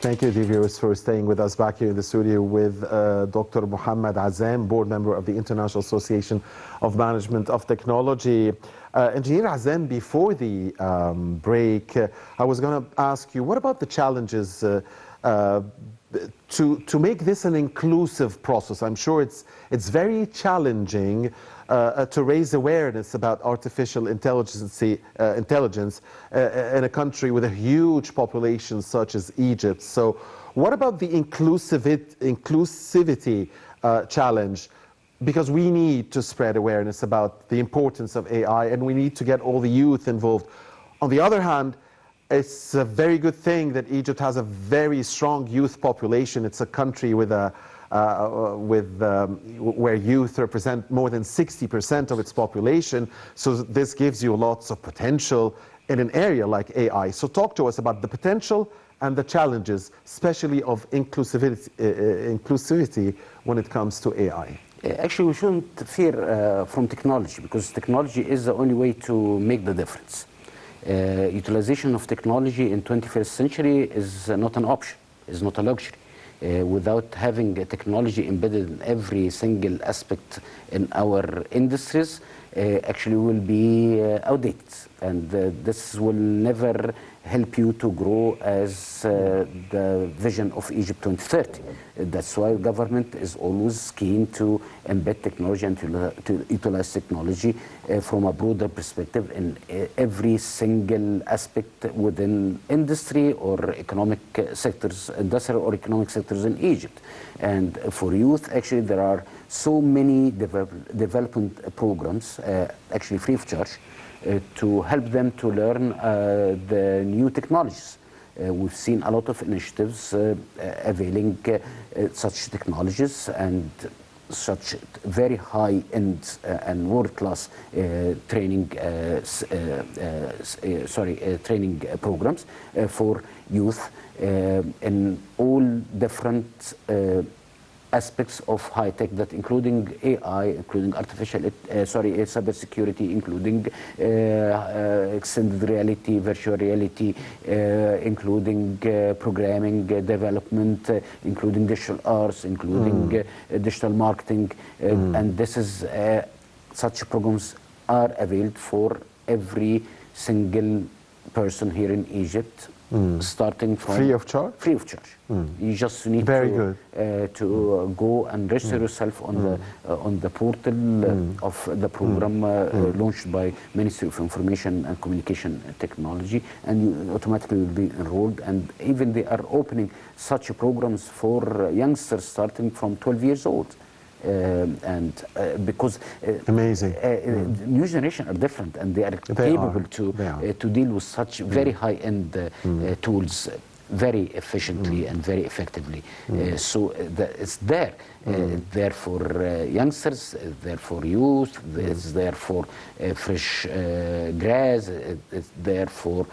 Thank you, dear viewers, for staying with us back here in the studio with Dr. Mohamed Azzam, board member of the International Association of Management of Technology. Engineer Azzam, before the break, I was going to ask you, what about the challenges to make this an inclusive process? I'm sure it's very challenging to raise awareness about artificial intelligence in a country with a huge population such as Egypt. So what about the inclusivity challenge? Because we need to spread awareness about the importance of AI, and we need to get all the youth involved. On the other hand, it's a very good thing that Egypt has a very strong youth population. It's a country with where youth represent more than 60% of its population. So this gives you lots of potential in an area like AI. So talk to us about the potential and the challenges, especially of inclusivity when it comes to AI. Actually, we shouldn't fear from technology, because technology is the only way to make the difference. Utilization of technology in 21st century is not an option, is not a luxury. Without having a technology embedded in every single aspect in our industries, actually will be outdated. And this will never help you to grow as the vision of Egypt 2030. That's why government is always keen to embed technology and to utilize technology from a broader perspective in every single aspect within industry or economic sectors, industrial or economic sectors in Egypt. And for youth, actually, there are so many development programs, actually free of charge, to help them to learn the new technologies. We've seen a lot of initiatives availing such technologies and such very high-end and world-class training programs for youth in all different aspects of high tech, that including AI, including cybersecurity, including extended reality, virtual reality, including programming, development, including digital arts, including digital marketing, and this is such programs are availed for every single person here in Egypt. Starting from free of charge. Free of charge. You just need to go and register yourself on the portal of the program launched by Ministry of Information and Communication Technology, and you automatically will be enrolled. And even they are opening such programs for youngsters starting from 12 years old. Because amazing, new generation are different, and they are capable to deal with such very high-end tools very efficiently and very effectively. So it's there. There for youngsters, there for youth, it's there for fresh grads, it's there for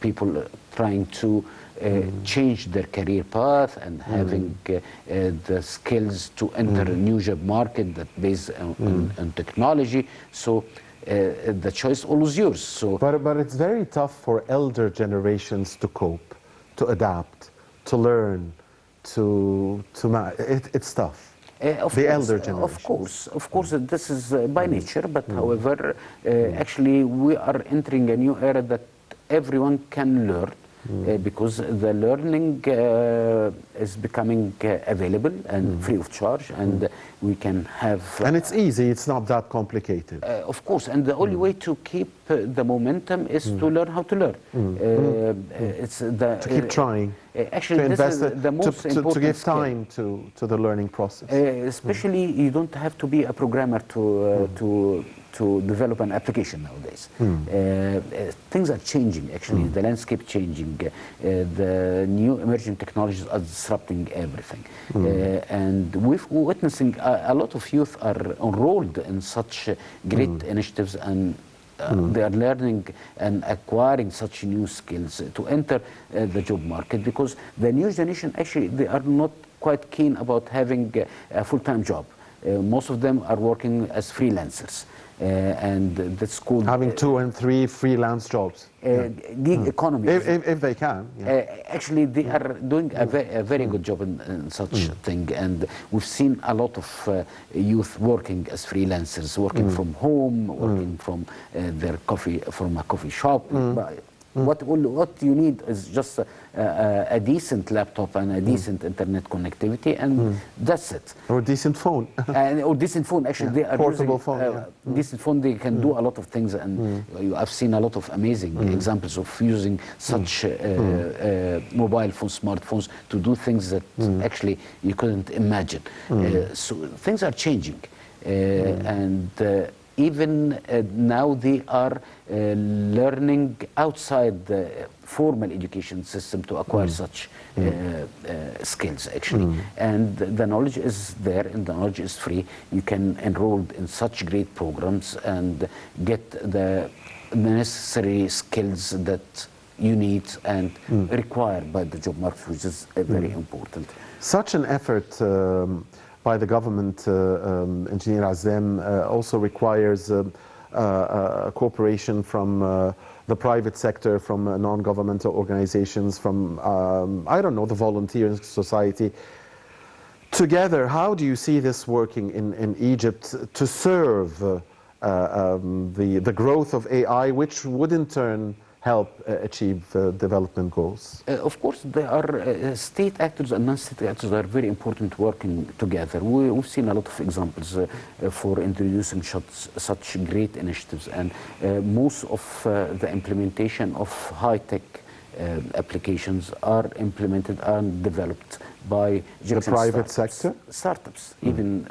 people trying to change their career path and having the skills to enter a new job market that based on technology. So the choice always yours. So, but it's very tough for elder generations to cope, to adapt, to learn, it's tough. The elder generation. Of course, this is by nature. But however, actually, we are entering a new era that everyone can learn. Because the learning is becoming available and free of charge, and we can have... and it's easy, it's not that complicated. Of course, and the only way to keep the momentum is to learn how to learn. To keep trying. Actually, this is the most important to give time to the learning process. Especially, you don't have to be a programmer to develop an application nowadays. Things are changing, actually. The landscape changing. The new emerging technologies are disrupting everything. And we're witnessing a lot of youth are enrolled in such great initiatives, and they are learning and acquiring such new skills to enter the job market, because the new generation, actually, they are not quite keen about having a full-time job. Most of them are working as freelancers. and that's called Having 2 and 3 freelance jobs. gig economy. If they can. Yeah. Actually, they are doing a very good job in such thing, and we've seen a lot of youth working as freelancers, working from home, working from their from a coffee shop. But what you need is just a decent laptop and a decent internet connectivity, and that's it. Or a decent phone. Or decent phone. Actually, they are portable using, phone. decent phone. They can do a lot of things, and I've seen a lot of amazing examples of using such mobile phones, smartphones, to do things that actually you couldn't imagine. So things are changing, and even now they are learning outside the formal education system to acquire such skills, actually. And the knowledge is there, and the knowledge is free. You can enroll in such great programs and get the necessary skills that you need and required by the job market, which is very important. Such an effort by the government, Engineer Azzam, also requires cooperation from the private sector, from non-governmental organizations, from, I don't know, the volunteer society. Together, how do you see this working in Egypt to serve the growth of AI, which would in turn help achieve development goals? Of course, there are state actors and non-state actors that are very important working together. We've seen a lot of examples for introducing such great initiatives, and most of the implementation of high-tech applications are implemented and developed by the private sector, startups, even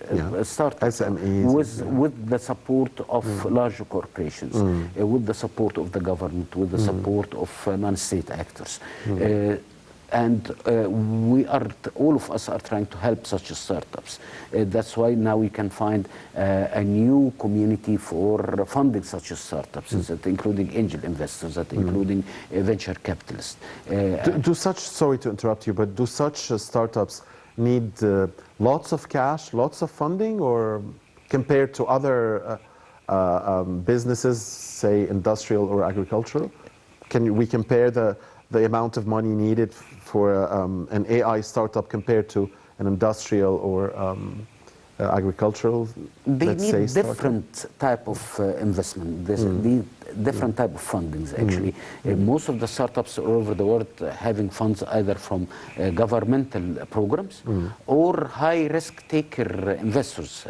startups, SMEs, with the support of larger corporations, with the support of the government, with the support of non-state actors. And all of us are trying to help such startups. That's why now we can find a new community for funding such startups, that including angel investors, that including venture capitalists. Sorry to interrupt you, but do such startups need lots of cash, lots of funding, or compared to other businesses, say industrial or agricultural? Can we compare the amount of money needed for an AI startup compared to an industrial or agricultural? They need different type of investment. They need different type of fundings, actually. Most of the startups all over the world having funds either from governmental programs or high-risk taker investors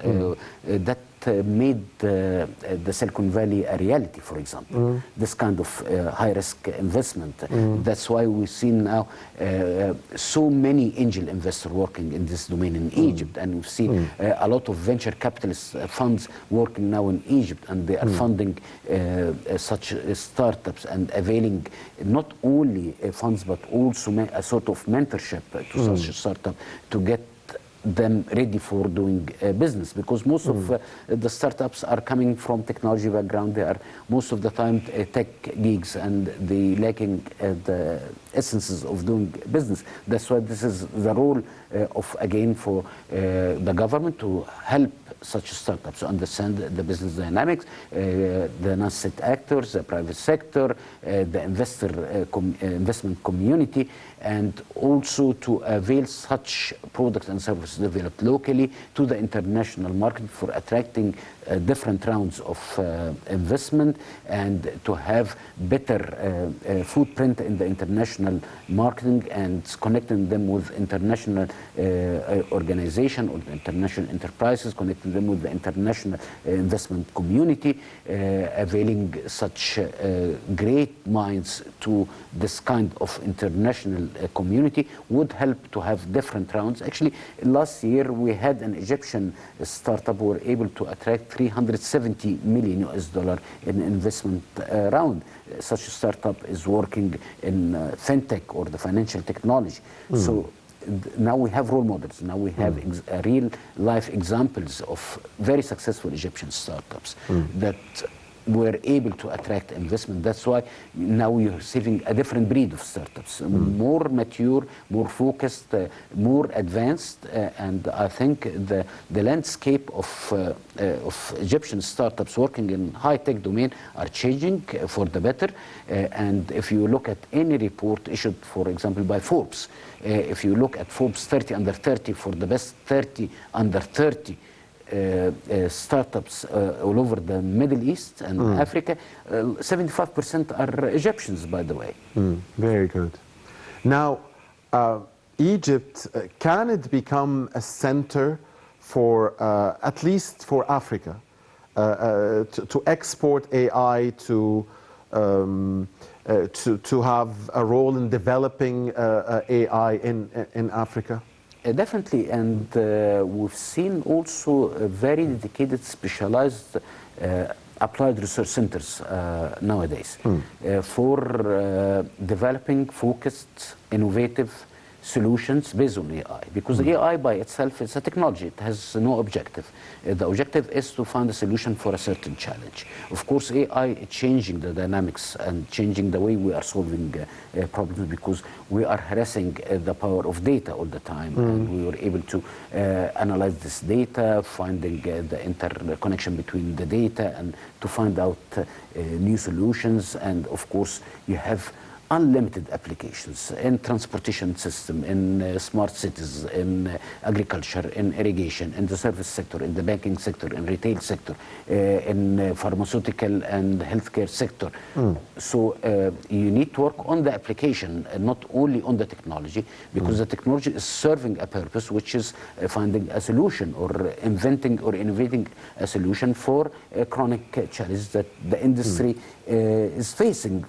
that made the Silicon Valley a reality, for example. This kind of high-risk investment. That's why we've seen now so many angel investors working in this domain in Egypt, and we've seen a lot of venture capitalist funds working now in Egypt, and they are funding such startups and availing not only funds but also a sort of mentorship to such a startup to get them ready for doing business, because most of the startups are coming from technology background. They are most of the time tech geeks, and they lacking the essences of doing business. That's why this is the role for the government to help such startups to understand the business dynamics, the non-state actors, the private sector, the investment community, and also to avail such products and services developed locally to the international market for attracting different rounds of investment, and to have better footprint in the international marketing and connecting them with international organization or international enterprises, connecting them with the international investment community, availing such great minds to this kind of international community would help to have different rounds. Actually, last year we had an Egyptian startup who were able to attract $370 million in investment round. Such a startup is working in fintech or the financial technology. So now we have role models. Now we have real life examples of very successful Egyptian startups that were able to attract investment. That's why now we are receiving a different breed of startups, more mature, more focused, more advanced, and I think the landscape of Egyptian startups working in high-tech domain are changing for the better. And if you look at any report issued, for example, by Forbes, if you look at Forbes 30 under 30 for the best 30 under 30 startups all over the Middle East and Africa, 75% are Egyptians, by the way. Very good. Now, Egypt, can it become a center for, at least for Africa, to export AI, to have a role in developing AI in Africa? Definitely, and we've seen also very dedicated, specialized applied research centers nowadays for developing focused, innovative solutions based on AI, because AI by itself is a technology. It has no objective. The objective is to find a solution for a certain challenge. Of course, AI is changing the dynamics and changing the way we are solving problems, because we are harassing the power of data all the time, and we were able to analyze this data, finding the interconnection between the data, and to find out new solutions. And of course, you have unlimited applications in transportation system, in smart cities, in agriculture, in irrigation, in the service sector, in the banking sector, in retail sector, in pharmaceutical and healthcare sector. So you need to work on the application, not only on the technology, because the technology is serving a purpose, which is finding a solution or inventing or innovating a solution for chronic challenges that the industry is facing.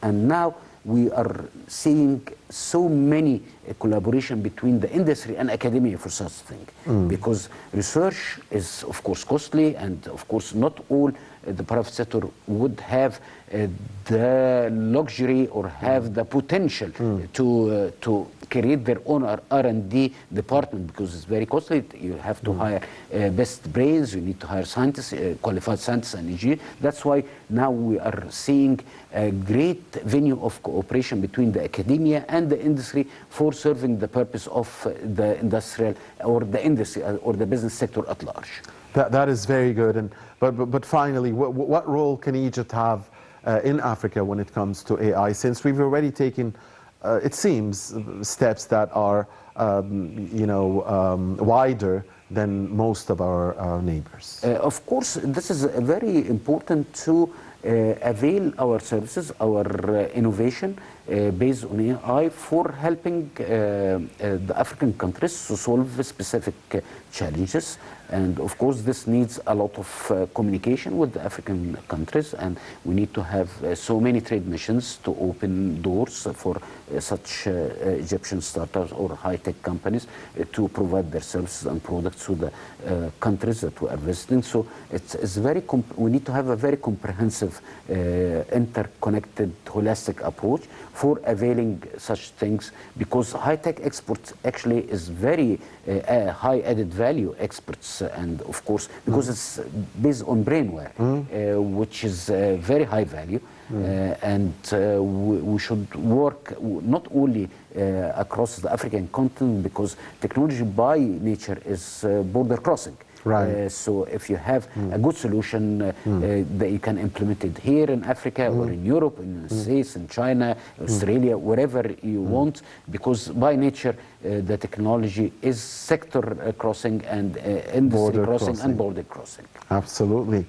And now we are seeing so many collaboration between the industry and academia for such thing, because research is of course costly, and of course not all the private sector would have the luxury or have the potential to create their own R&D department, because it's very costly. You have to hire best brains, you need to hire scientists, qualified scientists and engineers. That's why now we are seeing a great venue of cooperation between the academia and the industry for serving the purpose of the industrial or the industry or the business sector at large. That is very good. But finally, what role can Egypt have in Africa when it comes to AI, since we've already taken, it seems, steps that are wider than most of our neighbors? Of course, this is very important to avail our services, our innovation based on AI for helping the African countries to solve specific challenges. And of course, this needs a lot of communication with the African countries, and we need to have so many trade missions to open doors for such Egyptian startups or high-tech companies to provide their services and products to the countries that we are visiting. So it's very we need to have a very comprehensive, interconnected, holistic approach for availing such things, because high-tech exports actually is very high added value exports, and of course because it's based on brainware, which is very high value, and we should work not only across the African continent, because technology by nature is border crossing. Right. So if you have a good solution that you can implement it here in Africa or in Europe, in the States, in China, Australia, wherever you want, because by nature the technology is sector crossing and industry crossing and border crossing. Absolutely.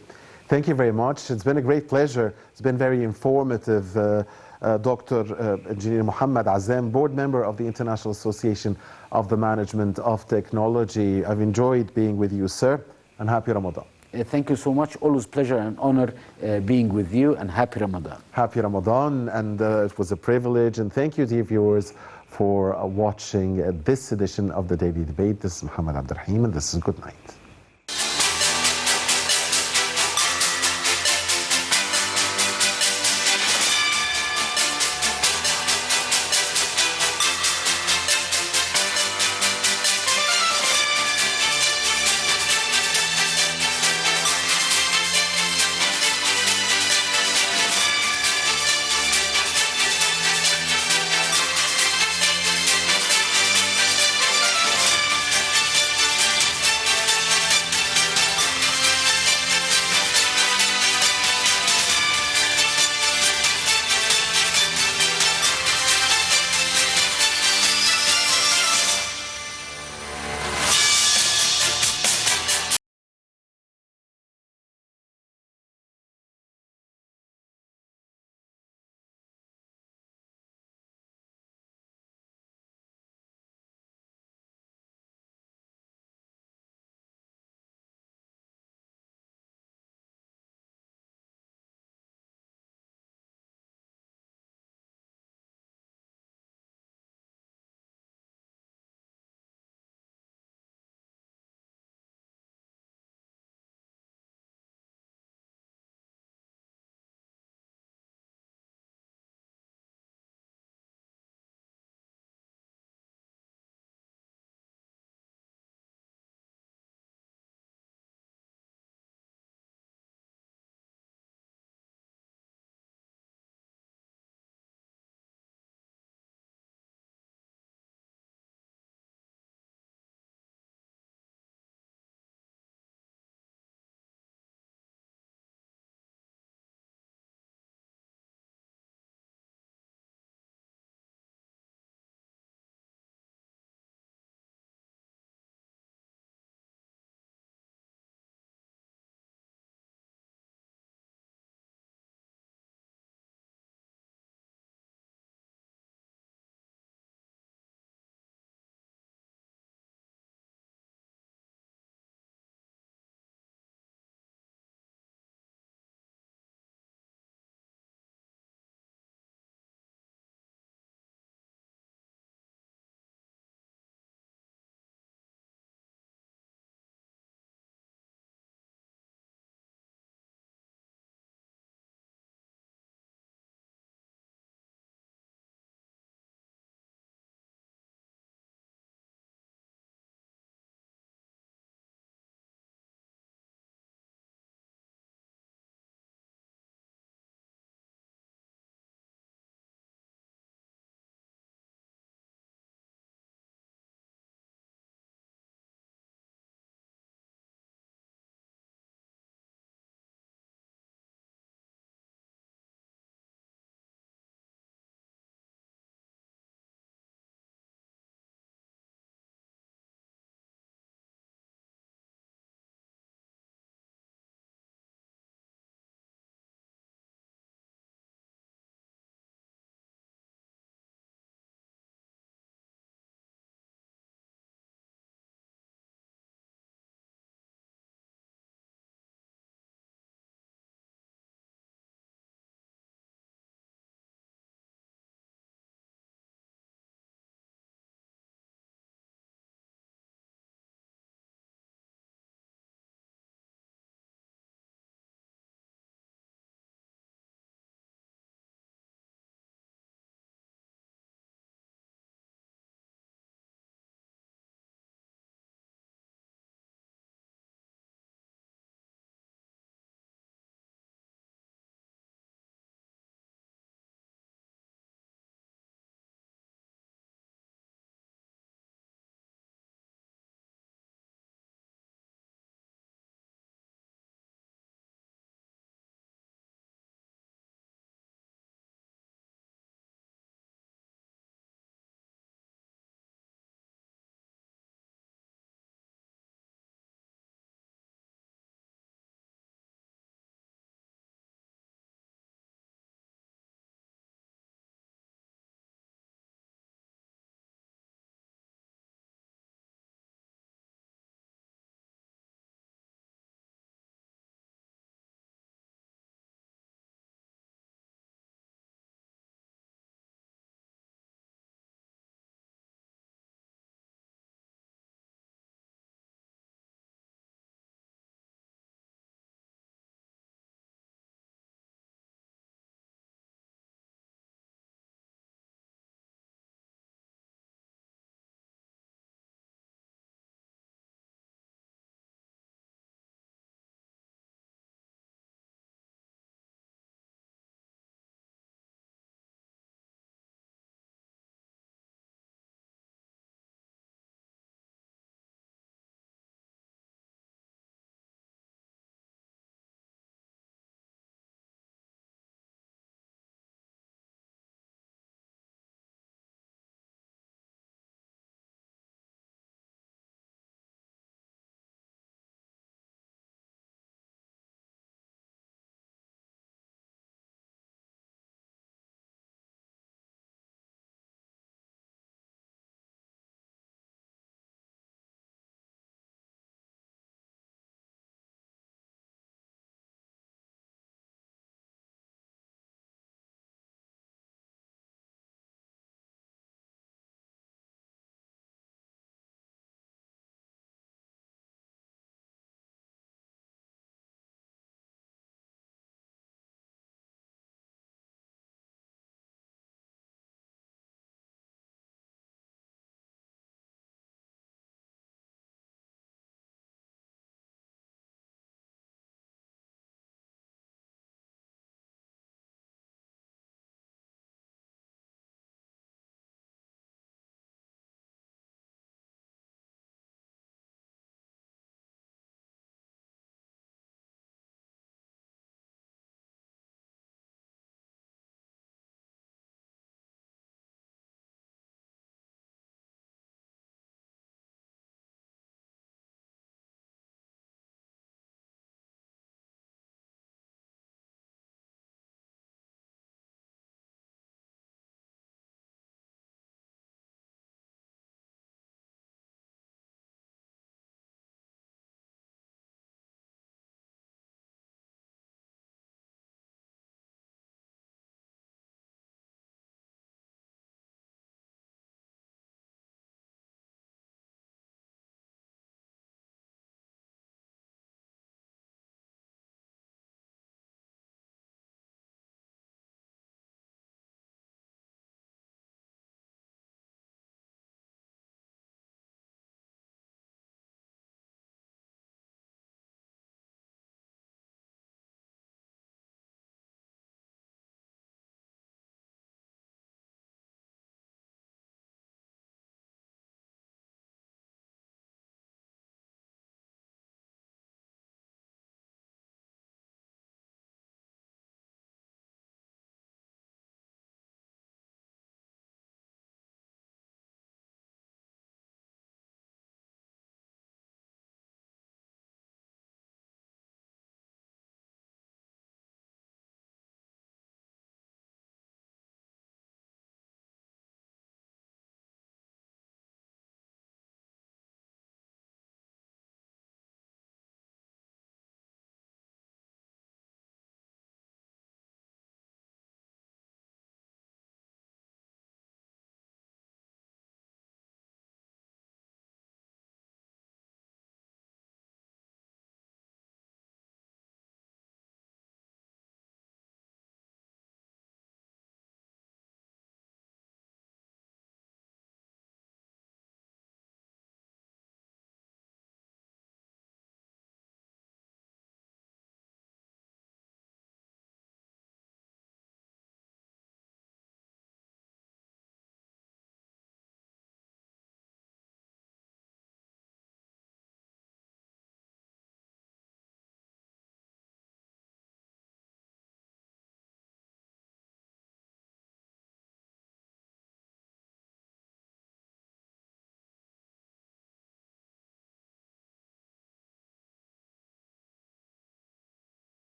Thank you very much. It's been a great pleasure. It's been very informative. Dr. Engineer Mohamed Azzam, board member of the International Association of the Management of Technology. I've enjoyed being with you, sir, and happy Ramadan. Thank you so much. Always pleasure and honor being with you, and happy Ramadan. Happy Ramadan, and it was a privilege. And thank you, dear viewers, for watching this edition of the Daily Debate. This is Mohamed Abdurrahim, and this is good night.